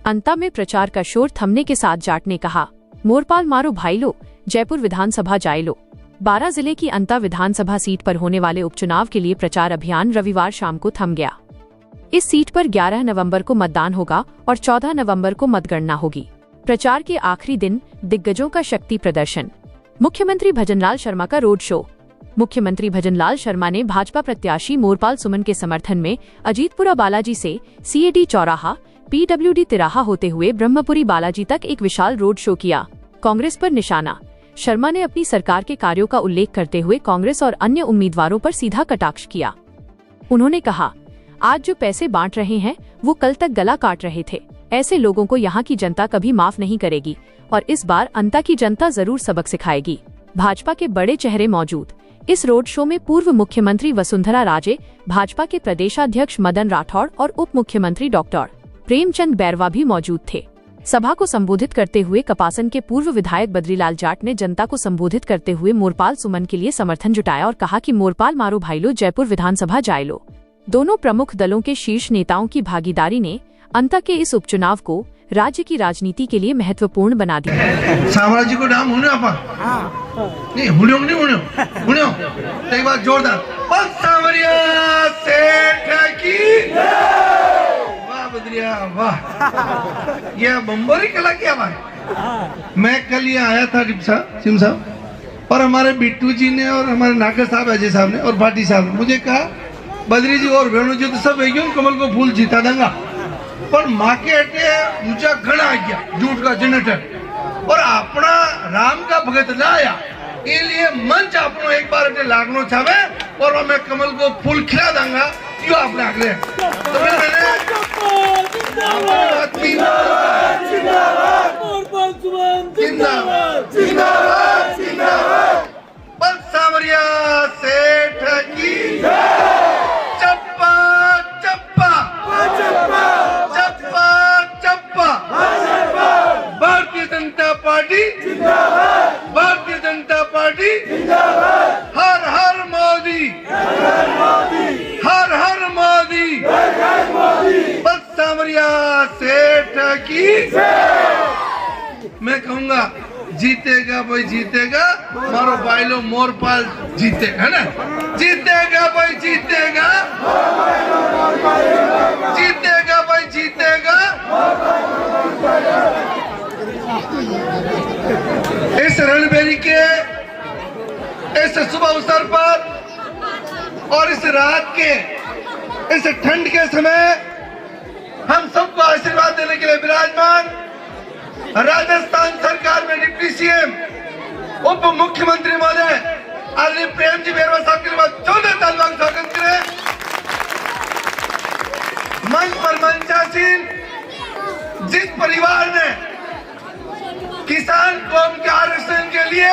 अंता में प्रचार का शोर थमने के साथ जाट ने कहा, मोरपाल मारो भाई लो, जयपुर विधानसभा जाए लो। 12 जिले की अंता विधानसभा सीट पर होने वाले उपचुनाव के लिए प्रचार अभियान रविवार शाम को थम गया। इस सीट पर 11 नवंबर को मतदान होगा और 14 नवंबर को मतगणना होगी। प्रचार के आखिरी दिन दिग्गजों का शक्ति प्रदर्शन। मुख्यमंत्री भजनलाल शर्मा का रोड शो। मुख्यमंत्री भजनलाल शर्मा ने भाजपा प्रत्याशी मोरपाल सुमन के समर्थन में अजीतपुरा बालाजी से CAD चौराहा, PWD तिराहा होते हुए ब्रह्मपुरी बालाजी तक एक विशाल रोड शो किया। कांग्रेस पर निशाना। शर्मा ने अपनी सरकार के कार्यों का उल्लेख करते हुए कांग्रेस और अन्य उम्मीदवारों पर सीधा कटाक्ष किया। उन्होंने कहा, आज जो पैसे बांट रहे हैं वो कल तक गला काट रहे थे। ऐसे लोगों को यहाँ की जनता कभी माफ नहीं करेगी और इस बार अंता की जनता जरूर सबक सिखाएगी। भाजपा के बड़े चेहरे मौजूद। इस रोड शो में पूर्व मुख्यमंत्री वसुंधरा राजे, भाजपा के प्रदेशाध्यक्ष मदन राठौड़ और उप मुख्यमंत्री डॉक्टर प्रेमचंद बैरवा भी मौजूद थे। सभा को संबोधित करते हुए कपासन के पूर्व विधायक बद्रीलाल जाट ने जनता को संबोधित करते हुए मोरपाल सुमन के लिए समर्थन जुटाया और कहा कि मोरपाल मारो भाई लो, जयपुर विधानसभा जाए लो। दोनों प्रमुख दलों के शीर्ष नेताओं की भागीदारी ने अंता के इस उपचुनाव को राज्य की राजनीति के लिए महत्वपूर्ण बना दिया। साम्राज्य को नाम होने आपा नहीं हुन्यो एक बार जोरदार बस सामरिया सेठ की वाह बद्रिया वाह, यह बम्बरी कला क्या बात। मैं कल यहाँ आया था सिम साहब और हमारे बिट्टू जी ने और हमारे नागर साहब, अजय साहब ने और भाटी साहब ने मुझे कहा, बद्री जी और वेणु जी तो सब है क्यों कमल को फूल जीता देंगा, पर माँ के अटे ऊंचा घना आ गया झूठ का जनरेटर और अपना राम का भगत लाया, इसलिए मंच अपनो एक बार अटे लागनो चाहे और मैं कमल को फूल खिला दूंगा, यो आपने आगे तो बस सामरिया सेठ की चप्पा चप्पा चप्पा चप्पा, भारतीय जनता पार्टी, भारतीय जनता पार्टी, हर हर मोदी, हर हर मोदी, बस सामरिया सेठ की। मैं कहूंगा जीतेगा भाई जीतेगा, मारो भाई लो मोरपाल जीतेगा, है ना, जीतेगा भाई जीतेगा, जीतेगा भाई जीतेगा। इस रणबेरी के इस शुभ अवसर पर और इस रात के इस ठंड के समय हम सबको आशीर्वाद देने के लिए विराजमान राजस्थान सरकार में डिप्टी CM उप मुख्यमंत्री महोदय आदरणीय प्रेम जी बैरवा साहब के लिए 14 तालियों का स्वागत करें। मंच पर मंचासीन जिस परिवार ने किसान कौम के आरक्षण के लिए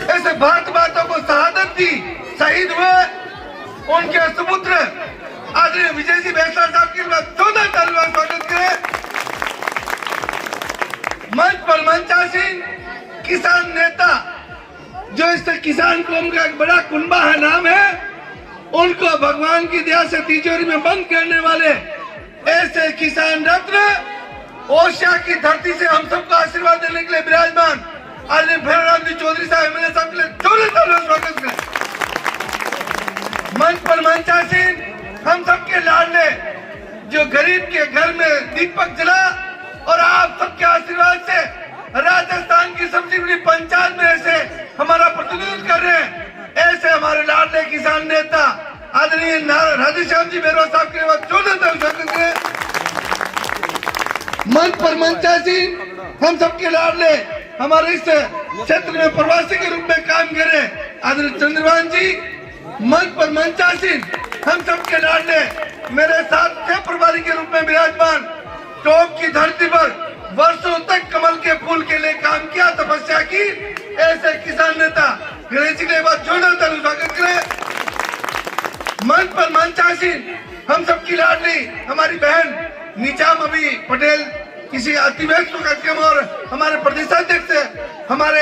ऐसे भारत माता को शहादत दी, शहीद हुए, उनके सुपुत्र आदरणीय विजय सिंह बैसला साहब के लिए 14 तालियों का स्वागत करें। मंच पर मंचासीन किसान नेता जो इस किसान कौम का एक बड़ा कुनबा है नाम है, उनको भगवान की दया से तिजोरी में बंद करने वाले ऐसे किसान रत्न ओडिशा की धरती से हम सबको आशीर्वाद देने के लिए विराजमान आदरणीय भैरवराम जी चौधरी साहब MLA साहब के लिए 14 तालियों का स्वागत करें। मंच पर मंचासीन हम सबके लाडले जो गरीब के घर में दीपक जला और आप सबके आशीर्वाद से राजस्थान की सबसे बड़ी पंचायत में ऐसे हमारा प्रतिनिधित्व कर रहे हैं, ऐसे हमारे लाडले किसान नेता आदरणीय राधेश्याम जी बैरवा साहब के लिए 14 तालियों से मंच पर मंचासीन हम सबके लाडले हमारे इस क्षेत्र में प्रवासी के रूप में काम कर रहे आदरणीय चंद्रभान जी, मंच पर मंचासीन हम सबके लाडले मेरे साथ सह प्रभारी के रूप में विराजमान, टॉप की धरती पर वर्षों तक कमल के फूल के लिए काम किया, तपस्या की, ऐसे किसान नेता गणेश जी के बाद जोरदार तालियों का स्वागत करें। मंच पर मंचासीन हम सबकी लाडली हमारी बहन नीचाम अभी पटेल किसी अतिव्यस्त कार्यक्रम और हमारे प्रदेशाध्यक्ष हमारे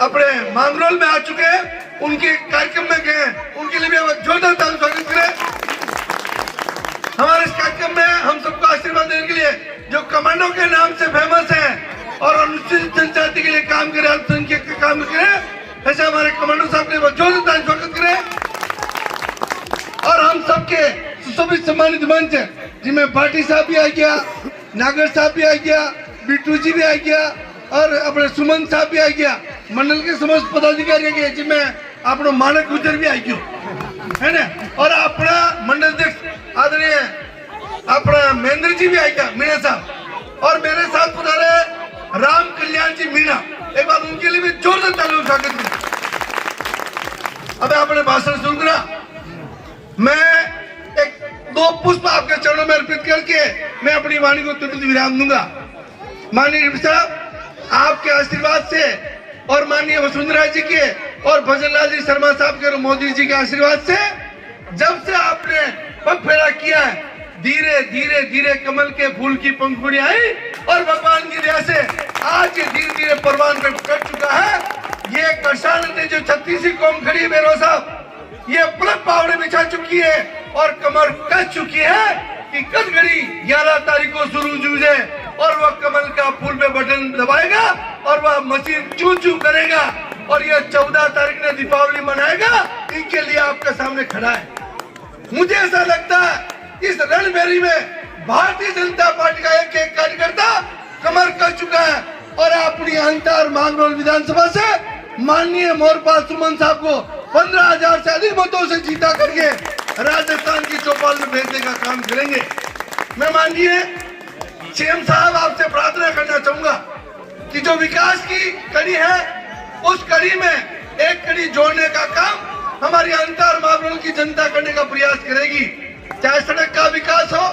अपने मांगरोल में आ चुके हैं, उनके कार्यक्रम में गए, उनके लिए भी जोरदार तालियों का स्वागत करें। हमारे इस कार्यक्रम में हम सबको आशीर्वाद देने के लिए जो काम करे, अल्पसंख्यक के काम करे, ऐसे हमारे कमांडो साहब ने जोरदार स्वागत करे। और हम सबके सुशोभित सम्मानित मंच जिनमें पाटिल साहब भी आ गया, नागर साहब भी आ गया, बिट्टू जी भी आ गया और अपने सुमन साहब भी आ गया, मंडल के समस्त पदाधिकारी आ गए जिनमें अपना मानक गुजर भी आ गयो है ना, और अपना मंडल अध्यक्ष आदरणीय अपना महेंद्र जी भी आ गया, मीणा साहब, और मेरे साथ पधारे राम कल्याण जी मीणा, एक बार उनके लिए भी जोरदार तालियों स्वागत करें। अब आपने भाषण सुन करा, मैं एक 2 पुष्प आपके चरणों में अर्पित करके मैं अपनी वाणी को तुरंत विराम दूंगा। माननीय साहब, आपके आशीर्वाद से और माननीय वसुंधरा जी के और भजनलाल जी शर्मा साहब के और मोदी जी के आशीर्वाद से जब से आपने पग फेरा किया है, धीरे धीरे धीरे कमल के फूल की पंखुड़ी आई और भगवान की दया से आज ये धीरे धीरे परवान पे कट चुका है। ये किसान ने जो 36 कौम खड़ी है बेरो साहब, ये पलक पावड़े बिछा चुकी है और कमर कस चुकी है कि कद घड़ी 11 तारीख को शुरू जूझे और वह कमल का फूल पे बटन दबाएगा और वह मशीन चू चू करेगा और यह 14 तारीख ने दीपावली मनाएगा। इनके लिए आपके सामने खड़ा है। मुझे ऐसा लगता है इस रणभेरी में भारतीय जनता पार्टी का एक एक कार्यकर्ता कमर कस चुका है और अपनी अंतर मांगरोल विधानसभा से माननीय मोरपाल सुमन साहब को 15,000 से अधिक मतों से जीता करके राजस्थान की चौपाल में भेजने का काम करेंगे। मैं माननीय सीएम साहब आपसे प्रार्थना करना चाहूंगा कि जो विकास की कड़ी है उस कड़ी में एक कड़ी जोड़ने का काम हमारी अंतर मांगरोल की जनता करने का प्रयास करेगी। चाहे सड़क का विकास हो,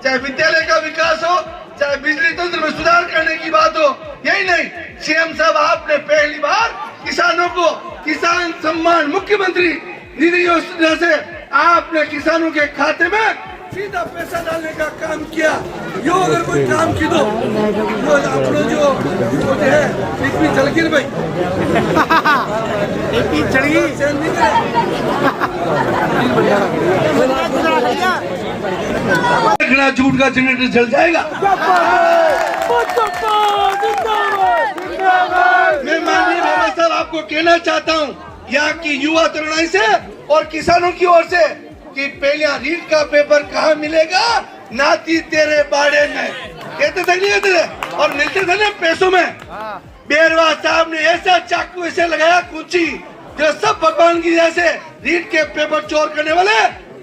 चाहे विद्यालय का विकास हो, चाहे बिजली तंत्र में सुधार करने की बात हो, यही नहीं, सीएम साहब आपने पहली बार किसानों को किसान सम्मान मुख्यमंत्री निधि योजना से आपने किसानों के खाते में सीधा पैसा डालने का काम किया। यो अगर कोई काम की दो जो है इसमें चल गिर भाई घना झूठ का जनरेटर चल जाएगा। मैं माननीय बाबा साहब आपको कहना चाहता हूँ यहाँ की युवा तरुणाई से और किसानों की ओर से कि पहले रीट का पेपर कहाँ मिलेगा, नाती तेरे बाड़े में, कहते थे नहीं कहते थे, और मिलते थे ना पैसों में। बेरवा साहब ने ऐसा चाकू ऐसे लगाया कुची जो सब भगवान की दया से रीट के पेपर चोर करने वाले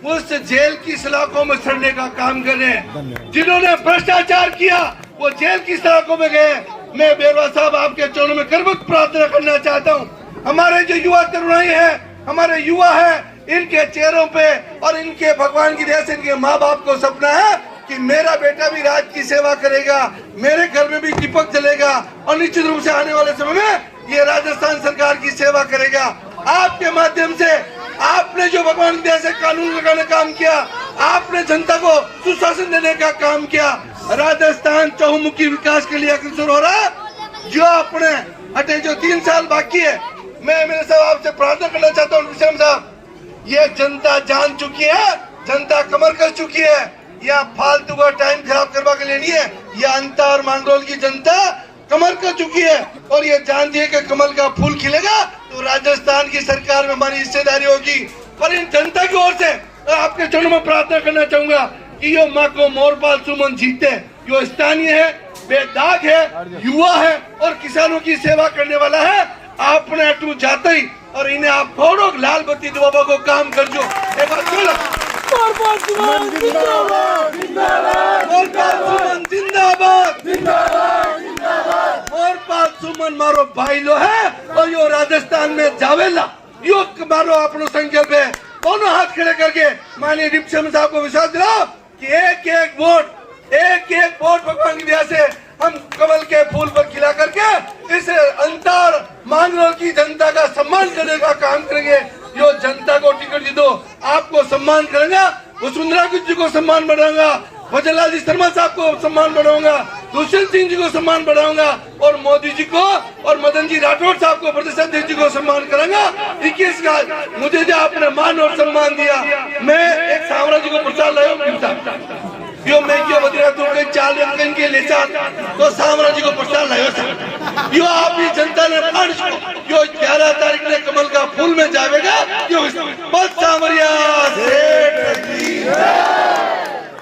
उस जेल की सलाखों में सड़ने का काम कर रहे हैं। जिन्होंने भ्रष्टाचार किया वो जेल की सलाखों में गए। मैं बेरवा साहब आपके चरणों में करबद्ध प्रार्थना करना चाहता हूँ, हमारे जो युवा तरुणाई है, हमारे युवा है, इनके चेहरों पे और इनके भगवान की दया से इनके माँ बाप को सपना है कि मेरा बेटा भी राज की सेवा करेगा, मेरे घर में भी दीपक जलेगा और निश्चित रूप से आने वाले समय में ये राजस्थान सरकार की सेवा करेगा। आपके माध्यम से आपने जो भगवान की दया से कानून लगाने का काम किया, आपने जनता को सुशासन देने का काम किया, राजस्थान चहुमुखी विकास के लिए अग्रसर हो रहा है। जो अपने हटे जो 3 साल बाकी है, मैं मेरे साहब आपसे प्रार्थना करना चाहता हूँ विषम साहब, ये जनता जान चुकी है, जनता कमर कर चुकी है, यह फालतू का टाइम खराब करवा के लेनी है। यह अंतर मांगरोल की जनता कमर कर चुकी है और ये जानती है कि कमल का फूल खिलेगा तो राजस्थान की सरकार में हमारी हिस्सेदारी होगी। पर इन जनता की ओर से आपके चरणों में प्रार्थना करना चाहूंगा कि यो माँ को मोरपाल सुमन जीते, यो स्थानीय है, बेदाग है, युवा है और किसानों की सेवा करने वाला है। आपने अटू जाते ही और इन्हें आप फोड़ो लाल बत्ती बाबा को काम कर जो एक बार बोलो मोरपाल सुमन जिंदाबाद, मोरपाल सुमन जिंदाबाद, मोरपाल सुमन मारो भाई लो है और यो राजस्थान में जावेला यो मारो अपनो संकल्प है। दोनों हाथ खड़े करके माननीय डिप्टी सीएम साहब को विश्वास दिलाओ कि एक एक वोट भगवान की दया से हम कमल के फूल पर खिला करके इस अंतर मांगरोल की जनता का सम्मान करने का काम करेंगे। जो जनता को टिकट दी दो आपको सम्मान करेंगे, वसुंधरा जी को सम्मान बढ़ाऊंगा, भजनलाल जी शर्मा साहब को सम्मान बढ़ाऊंगा, दुष्यंत सिंह जी को सम्मान बढ़ाऊंगा और मोदी जी को और मदन जी राठौड़ साहब को प्रदेश अध्यक्ष जी को सम्मान करूंगा। 21 का मुझे जो आपने मान और सम्मान दिया, मैं एक साम्राज्य को प्रचार लाया यो मैं क्यों बदला तो के 4 अंकन के ले तो साम्राज्य को प्रचार लाया यो आप ही जनता ने पाणी